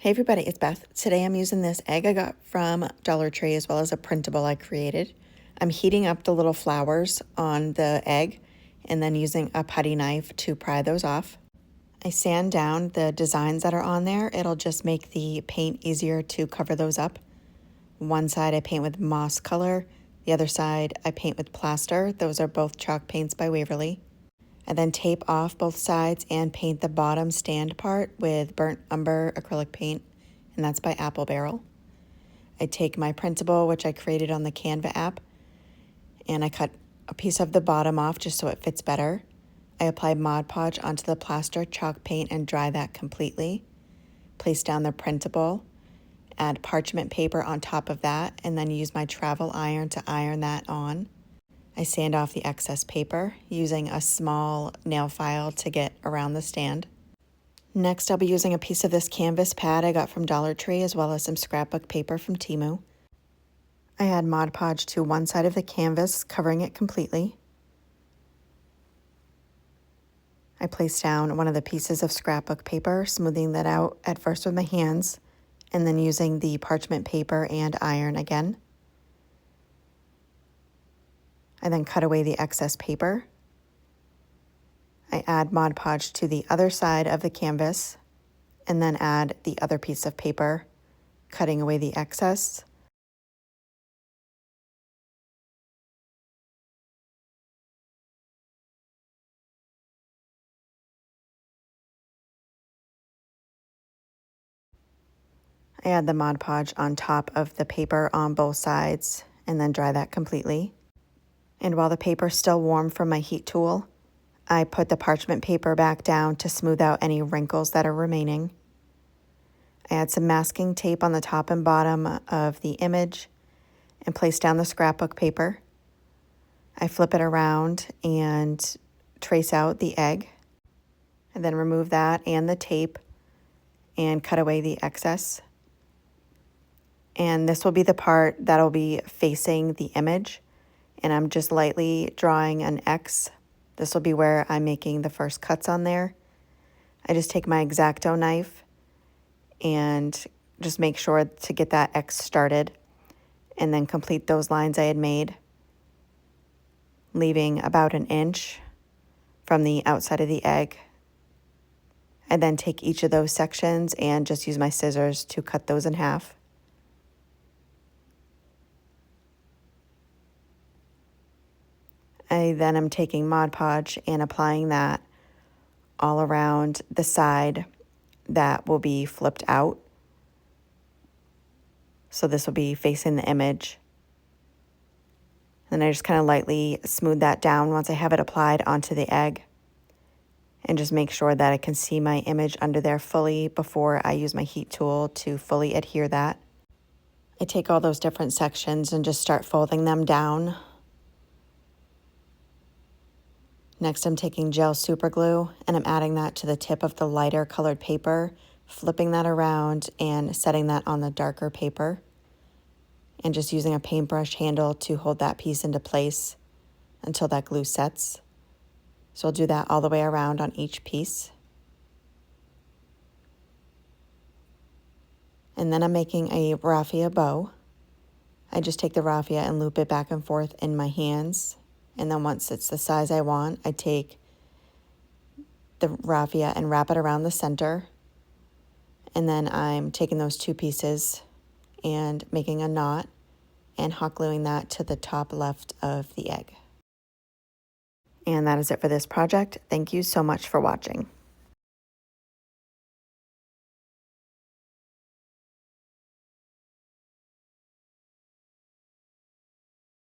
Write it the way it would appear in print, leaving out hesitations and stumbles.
Hey everybody, it's Beth. Today I'm using this egg I got from Dollar Tree as well as a printable I created. I'm heating up the little flowers on the egg and then using a putty knife to pry those off. I sand down the designs that are on there. It'll just make the paint easier to cover those up. One side I paint with moss color, the other side I paint with plaster. Those are both chalk paints by Waverly. I then tape off both sides and paint the bottom stand part with burnt umber acrylic paint, and that's by Apple Barrel. I take my printable, which I created on the Canva app, and I cut a piece of the bottom off just so it fits better. I apply Mod Podge onto the plaster chalk paint and dry that completely. Place down the printable, add parchment paper on top of that, and then use my travel iron to iron that on. I sand off the excess paper using a small nail file to get around the stand. Next, I'll be using a piece of this canvas pad I got from Dollar Tree as well as some scrapbook paper from Temu. I add Mod Podge to one side of the canvas, covering it completely. I place down one of the pieces of scrapbook paper, smoothing that out at first with my hands, and then using the parchment paper and iron again. I then cut away the excess paper. I add Mod Podge to the other side of the canvas and then add the other piece of paper, cutting away the excess. I add the Mod Podge on top of the paper on both sides and then dry that completely. And while the paper is still warm from my heat tool, I put the parchment paper back down to smooth out any wrinkles that are remaining. I add some masking tape on the top and bottom of the image and place down the scrapbook paper. I flip it around and trace out the egg, and then remove that and the tape and cut away the excess. And this will be the part that'll be facing the image, and I'm just lightly drawing an X. This will be where I'm making the first cuts on there. I just take my X-Acto knife and just make sure to get that X started and then complete those lines I had made, leaving about an inch from the outside of the egg. I then take each of those sections and just use my scissors to cut those in half. I then am taking Mod Podge and applying that all around the side that will be flipped out. So this will be facing the image. And I just kind of lightly smooth that down once I have it applied onto the egg. And just make sure that I can see my image under there fully before I use my heat tool to fully adhere that. I take all those different sections and just start folding them down. Next, I'm taking gel super glue and I'm adding that to the tip of the lighter colored paper, flipping that around and setting that on the darker paper, and just using a paintbrush handle to hold that piece into place until that glue sets. So I'll do that all the way around on each piece. And then I'm making a raffia bow. I just take the raffia and loop it back and forth in my hands. And then once it's the size I want, I take the raffia and wrap it around the center. And then I'm taking those two pieces and making a knot and hot gluing that to the top left of the egg. And that is it for this project. Thank you so much for watching.